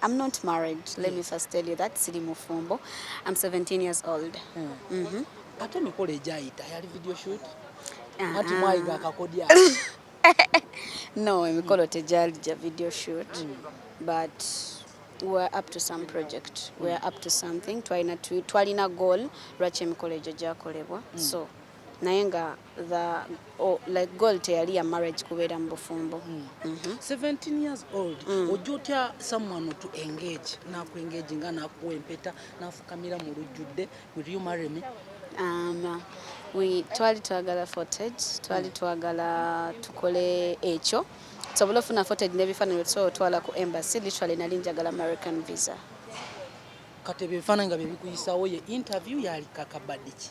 I'm not married. Let me first tell you that. Siri Mufumbo. I'm 17 years old. Ate mikolo ejayita yali video shoot. Ati mwayiga akakodya. No, mikolo tejalija video shoot. But we're up to some project. We're up to something. Twalina goal lwaki emikolo egyo gyakolebwa. So nayenga like goal teyali ya marriage kubeera mu bufumbo. 17 years old. Ojotya someone to engage nga nakuwa empeta nafukamira mu lujjudde. Will you marry me? Twali twagala footage, twali twagala tukole ekyo. Sobola ofuna footage n'ebifaananyi so twala ku embassy literally nali njagala American visa. Kati ebifaananyi nga bikuyisawo ye interview yali kakabadde ki?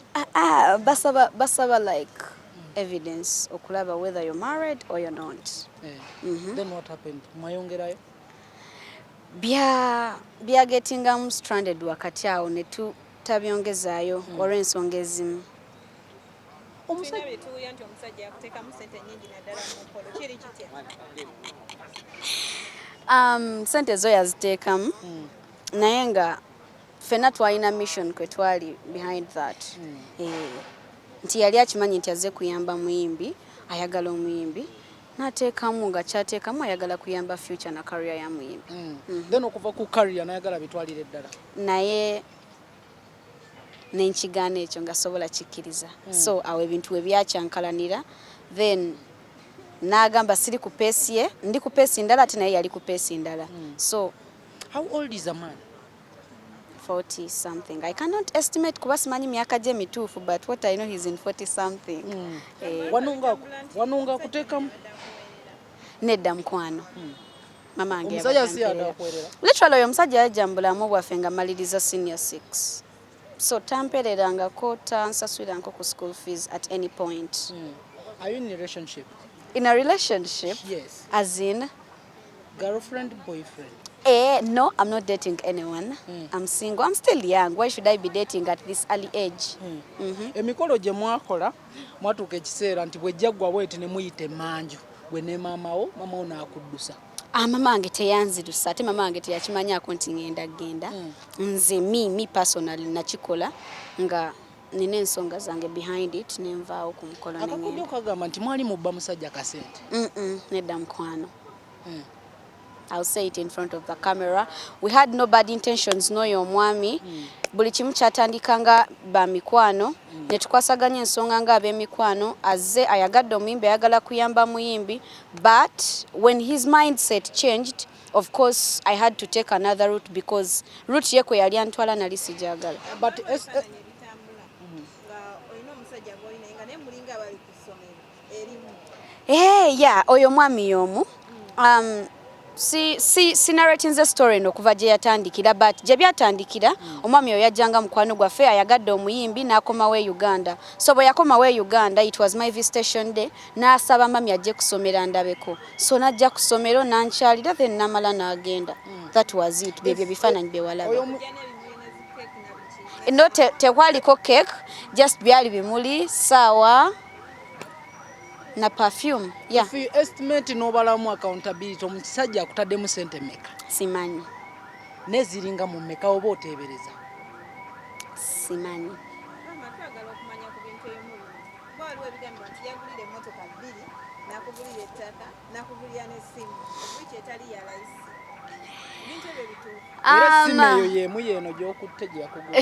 Basaba like evidence okulaba whether you're married or you're not. Then what happened? Mwayongerayo? Bya getting stranded wakati awo ne tutabyongezaayo olw'ensonga ezimu. Sente zo yaziteekamu naye nga ffenna twalina mission kwe twali behind that. Nti yali akimanyi nti azze kuyamba muyimbi, ayagala omuyimbi n'ateekamu nga kyateekamu ayagala kuyamba future na career ya muyimbi. Then okuva ku career n'ayagala bitwalire ddala. Naye n'enkigaana ekyo nga sobola kikkiriza. So awo ebintu we byakyankalanira then n'agamba siri ku peesi ye, ndi ku peesi ndala ate naye yali ku peesi ndala. So how old is a man? 40 something. I cannot estimate kuba simanyi myaka gye mituufu but what I know he's in 40 something. Wanonga kuteekamu? Nedda mukwano. Mama wange omusajja si atakwerera. Literally oyo omusajja yajja mu bulamu bwaffe nga maliriza senior 6. So tampererangako tansasuliranko ku school fees at any point. Are you in a relationship? In a relationship? Yes. As in? Girlfriend, boyfriend? No, I'm not dating anyone. I'm single. I'm still young. Why should I be dating at this early age? Emikolo gye mwakola mwatuuka ekiseera nti bwejjaggwa bweti ne muyite manju gwe ne maamawo n'akuddusa. Mama wange teyanzirusa ate mama wange teyakimanyaako nti ngenda genda. Nze me personally nakikola nga nina ensonga zange behind it nenvaawo ku mukolo n'engenda. Akakudde kagamba nti mwali mubba musajja kasente. Nedda mukwano. I'll say it in front of the camera. We had no bad intentions n'oyo omwami. Buli kimu kyatandikanga ba mikwano. Ne tukwasaganya ensonga nga ab'emikwano. Azze ayagadde omuyimbi ayagala kuyamba muyimbi. But when his mindset changed, of course, I had to take another route because route ye kwe yali antwala nali sijagala. But yeah, oyo mwami yomu. Si narratinze story no kuva gye yatandikira but gye byatandikira omwami oyo yajjanga mukwano gwaffe ayagadde omuyimbi n'akomawo e Uganda. So bwe yakomawo e Uganda, it was my visitation day, n'asaba mami ajje kusomera ndabeko. So najja ku ssomero n'ankyalira then namala n'agenda. That was it. Bebyo bifaananyi bye walaba. No, tewaaliko cake, just byali bimuli, sawa na perfume. Yeah. If you estimate n'obalamu accountability omusajja akutaddemu sente meka? Simanyi. Neziringa mu meka oba oteebereza? Simanyi. Simu eyo yemu yeeno gy'okutte gye yakugula?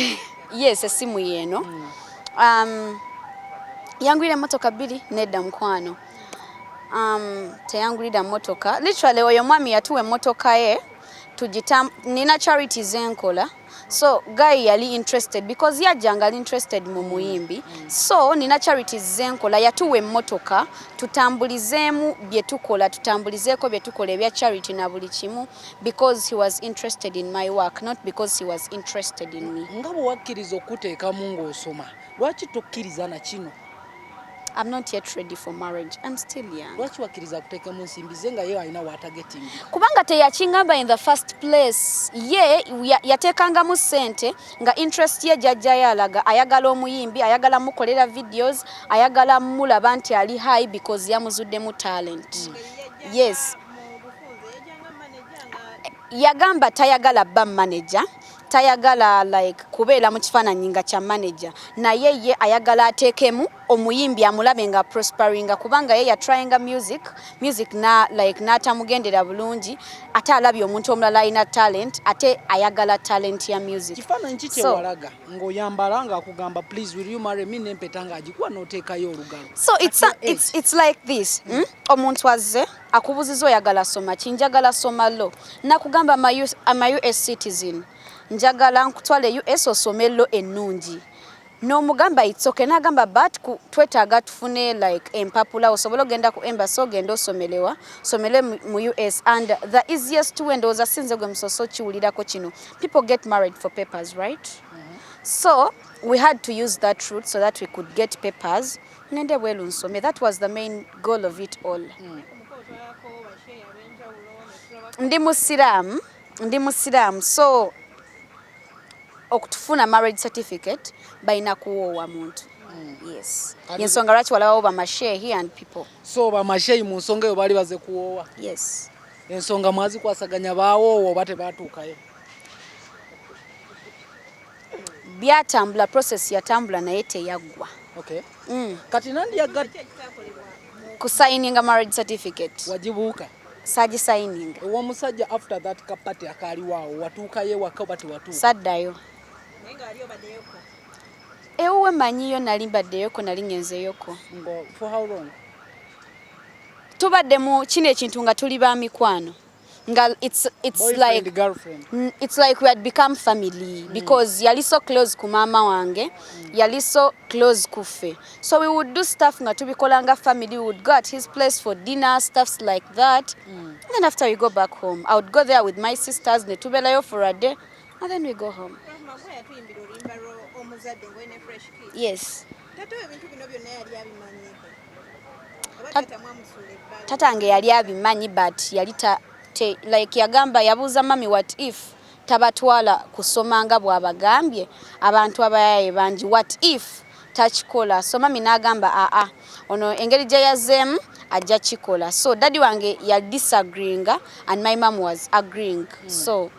Yes, essimu yeeno. Yangulira emmotoka 2 nedda mukwano. Teyangulira mmotoka. Literally oyo mwami yatuwa emmotoka ye nina charities enkola. So guy yali interested because yajjanga ali interested mu muyimbi. So nina charities zenkola yatuwa emmotoka tutambulizeemu bye tukola, tutambulizeeko bye tukola ebya charity na buli kimu because he was interested in my work, not because he was interested in me. Nga bwe wakkiriza okuteekamu ng'osoma, lwaki tokkiriza na kino? I'm not yet ready for marriage. I'm still young. Lwaki wakkiriza kuteekamu nsimbi ze nga ye alina w'atagetinga? Kubanga teyakingamba in the first place. Ye yateekangamu ssente nga interest ye jjajja yalaga ayagala omuyimbi, ayagala mukolera videos, ayagala mulaba nti ali high because yamuzuddemu talent. Yes. yagamba tayagala bba manager, tayagala like kubeera mu kifaananyi nga kya manager, naye ye ayagala ateekemu omuyimbi amulabe nga prosperinga kubanga ye yatryinga music na like n'atamugendera bulungi ate alabye omuntu omulala alina talent ate ayagala talent ya music. Kifaananyi ki kyewalaga ng'oyambala ng'akugamba please will you marry me n'empeta ng'agikuwa n'oteekayo olugalo. So it's like this. Omuntu azze akubuziza oyagala soma ki, njagala soma lo, nakugamba ama US citizen, njagala nkutwale US osome lo ennungi, n'omugamba itsoke, n'agamba but twetaaga tufune like empapula osobola ogenda ku embassy ogenda osomelewa somele mu US, and the easiest way ndowooza sinze gwe musoso kiwulirako kino, people get married for papers, right? So we had to use that route so that we could get papers. Ngende bwelu nsome. That was the main goal of it all. Ndi musiramu, so okutufuna marriage certificate bayina kuwoowa muntu. Yes. Yensonga lwaki walabawo bamashehi and people. So bamashehi mu nsonga eyo baali baze kuwoowa? Yes. Ensonga mwazikwasaganya baawoowa oba tebaatuukayo? Byatambula, process yatambula naye teyaggwa. Okay. Kati nandi yagadde kusigninga marriage certificate. Wagibuuka? Saji signing. Omusajja after that kapati akaali waawo watuukayo waka bati watuuka? Saddayo. Nenga aliyo baddeyoko. Ewe manyiyo nali mbaddeyoko nali ngenzeyoko. Ngo for how long? Tubadde mu kino ekintu nga tuli ba mikwano. Nga it's like girlfriend. It's like we had become family because yali so close ku maama wange, yali so close kufe. So we would do stuff nga tubikolanga family, we would go at his place for dinner, stuffs like that. And then after we go back home, I would go there with my sisters, ne tubelayo for a day, and then we go home. Yes. Tatange yali abimanyi but yali like yagamba yabuuza mami what if tabatwala kusomanga bw'abagambye abantu abayaye bangi, what if takikola. So mami n'agamba ono engeri gye yazzeemu ajja kikola. So daddy wange ya disagreeing and my mom was agreeing. So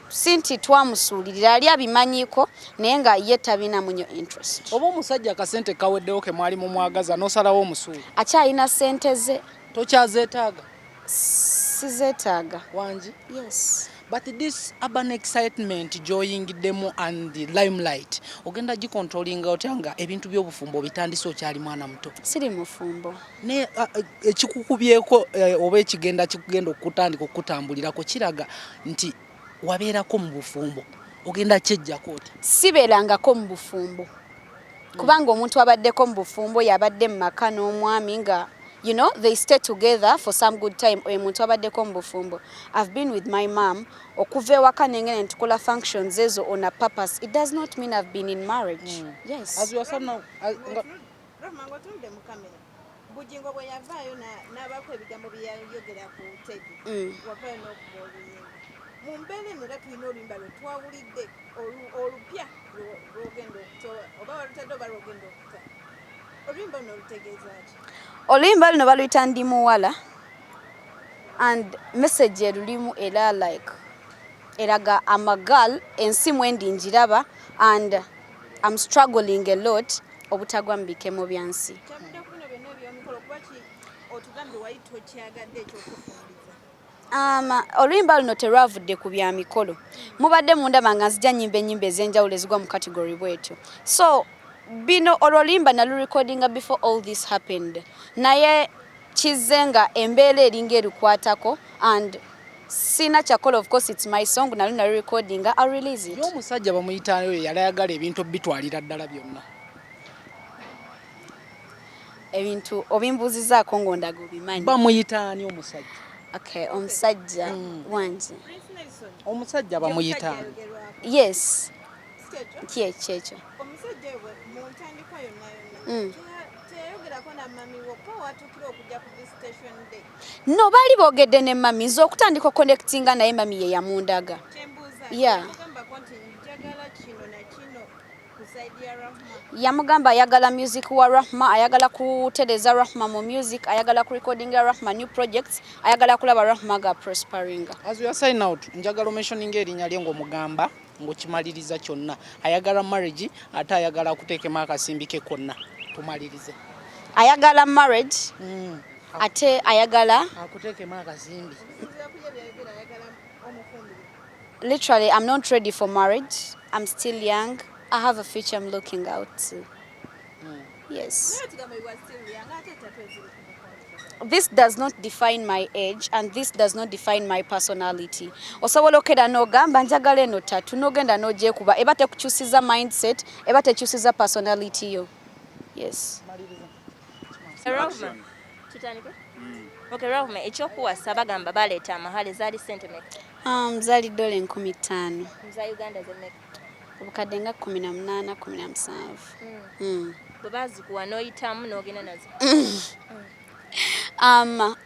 sinti twamusuulirira ali abimanyiko naye nga ye tabina munyo interest. Oba omusajja akasente kaweddewo ke mwali mu mwagaza n'osalawo omusuuli? Akyalina sente ze. Tokyazeetaaga? Sizeetaaga. Wangi? Yes. But this urban excitement gy'oyingiddemu and the limelight ogenda gikontrolinga otya nga ebintu by'obufumbo bitandise okyali mwana muto? Siri mufumbo. Ne ekikukubyeko oba ekigenda kikugenda okutandika okutambulirako kiraga nti wabeerako mu bufumbo, ogenda kyejjako otya? Sibeerangako mu bufumbo kubanga omuntu abaddeko mu bufumbo yabadde mu maka n'omwami nga you know, they stay together for some good time. Omuntu abaddeko mu bufumbo. I've been with my mom. Okuva ewaka nengene ntukola functions ezo on a purpose. It does not mean I've been in marriage. Yes. As your son now, Rahmah ngotumde mu kamera. Bujingo bwe yavaayo n'abaako ebigambo bye yayogera ku Teddy. Wavaayo n'okuba oluyimba. Mu mbeera eno era tulina oluyimba lwe twawulidde olupya lw'ogenda okutola oba walutadde oba lw'ogenda okuta. Oluyimba luno lutegeeza ki? Oluyimba luno baluyita ndi muwala and message erulimu era like eraga I'm a girl ensi mwendi njiraba and I'm struggling a lot obutagwa mu bikemo byansi. Oluyimba luno terwavudde ku bya mikolo. Mubadde mundaba nga nzija nnyimba ez'enjawulo ezigwa mu category bwetyo. So bino olwolimba nalu recordinga before all this happened. Naye kizenga embeera eringa erukwatako and sina kyakola, of course it's my song nalu recordinga, I'll release it. Y'omusajja bamuyitayo yali ayagala ebintu bitwalira ddala byonna. Ebintu obimbuzizaako ng'ondaga obimanyi. Bamuyitaani omusajja? Okay, omusajja wangi. Omusajja bamuyitaani? Yes. Kyekyo. Omusajja we mu ntandikwa yonna teyayogerako na mami wokka waatuukira okujja ku visitation day? No, baali boogedde ne mami nze okutandika connectinga naye mami ye yamundaga. Kyembuuza yeah. Agambako nti njagala kino na kino Kusaidia Rahmah. Yamugamba ayagala music wa Rahmah, ayagala kutereza Rahmah mu music, ayagala ku recording Rahmah new projects, ayagala kulaba Rahmah ga prospering. As we are sign out, njagala mentioning erinnya lye ng'omugamba ng'okimaliriza kyonna. Ayagala marriage ate ayagala kuteekemu akasimbi ke konna. Tumalirize. Ayagala marriage ate ayagala akuteekemu akasimbi. Literally, I'm not ready for marriage. I'm still young. I have a future I'm looking out to. Yes. This does not define my age and this does not define my personality. Osobola okeda n'ogamba njagala eno tatu n'ogenda n'ogyekuba eba tekukyusiza mindset, eba tekyusiza personality yo. Yes. Rahmah. Tutandike? Okay, Rahmah, ekyokuwasa bagamba baleeta amahale zaali ssente mmeka? Zaali dola 15,000. Za Uganda ze mmeka? Obukadde nga 18, 17. Bwe baazikuwa n'oyitamu n'ogenda nazo?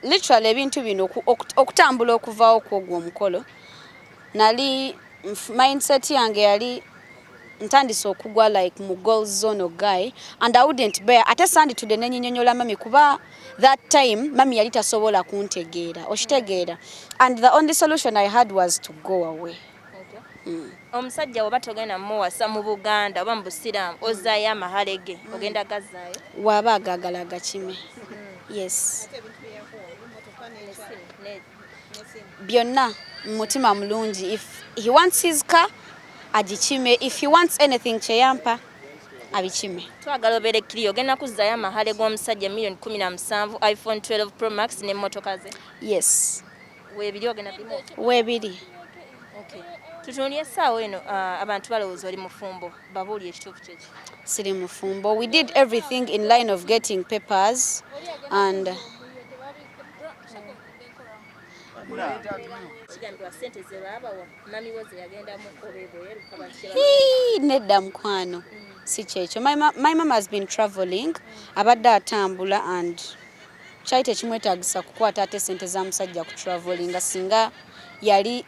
Literally ebintu bino okutambula okuvaawo kw'ogwo omukolo nali mindset yange yali ntandise okugwa like mu goal zone guy and I wouldn't bear ate sanditudde nenyinyonyola mami kuba that time mami yali tasobola kuntegeera okitegeera and the only solution I had was to go away. Omusajja bw'oba togenda muwasa mu Buganda oba mu Busiraamu ozaayo amahale ge ogenda gazzaayo? Waba agagala agakime. Yes. Byonna mutima mulungi. If he wants his car agikime, if he wants anything kyeyampa abikime. Twagala obeere kiri ogenda kuzzaayo amahale g'omusajja $17,000 iPhone 12 Pro Max n'emmotoka ze? Yes. Weebiri ogenda bimu? Weebiri. Okay. Tutunulye essaawa eno abantu balowooza oli mufumbo babuulye ekituufu kyeki? Siri mufumbo. We did everything in line of getting papers and nedda mukwano si kyekyo. My mama has been traveling abadde atambula and kyali tekimwetaagisa kukwata ate sente za musajja ku traveling singa yali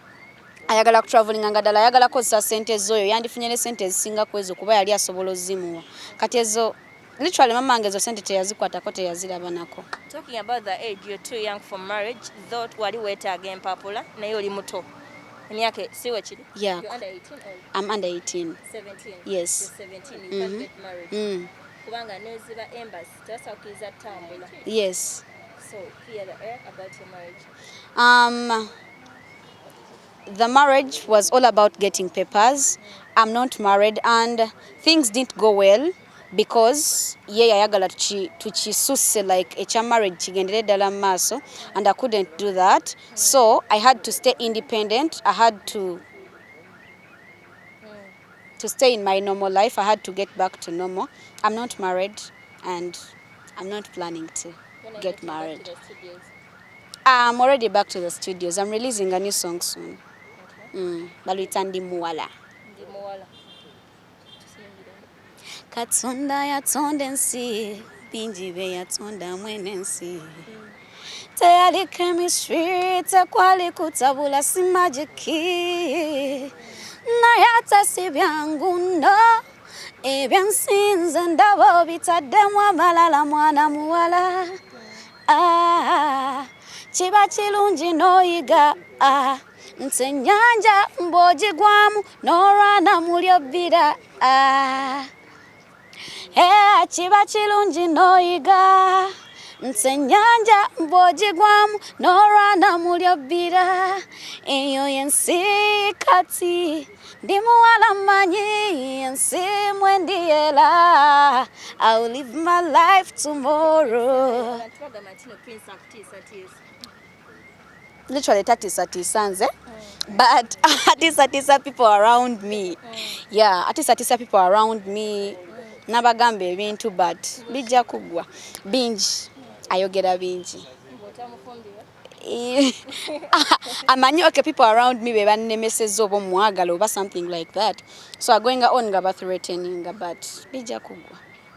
ayagala ku traveling nga ddala ayagala kozesa sente zoyo yandifunye ne sente ezisinga ku ezo kuba yali asobola ozimuwa kati ezo literally mama wange ezo sente teyazikwatako teyazirabanako. Talking about the age, you're too young for marriage, though wali weetaaga empapula naye oli muto. Emyaka si wekiri? Yeah. You're under 18 or? I'm under 18. 17? Yes. You're 17, you can't get married. Kubanga neziba embassy, tewasa kukkiriza ttambula. Yes. So, clear the air about your marriage. The marriage was all about getting papers. I'm not married and things didn't go well because yayagala tukisusse like ekya marriage kigendere ddala maaso and I couldn't do that. So I had to stay independent. I had to stay in my normal life. I had to get back to normal. I'm not married and I'm not planning to get married. I'm already back to the studios. I'm releasing a new song soon. Balwita Ndi Muwala. Katonda yatonda ensi bingi bye yatonda mwene ensi teyali chemistry tekwali kutabula si magiki naye ate si byangu nno ebyansinze ndaba obitaddemu amalala mwana muwala kiba kirungi n'oyiga nti ennyanja mbw'ogigwamu n'olwana mu lyobbira kiba kirungi n'oyiga nti ennyanja mbw'ogigwamu n'olwana mu lyobbira eyo y'ensi kati ndi muwala mmanyi ensi mwe ndiyera I will live my life tomorrow. Literally tatiisa nze but atiisa people around me. Yeah, atiisa people around me nabagamba ebintu but bijja kugwa bingi ayogera bingi amanyi okay people around me be bannemeseza oba omwagala oba something like that so I'm going on nga ba threatening but bijja kugwa.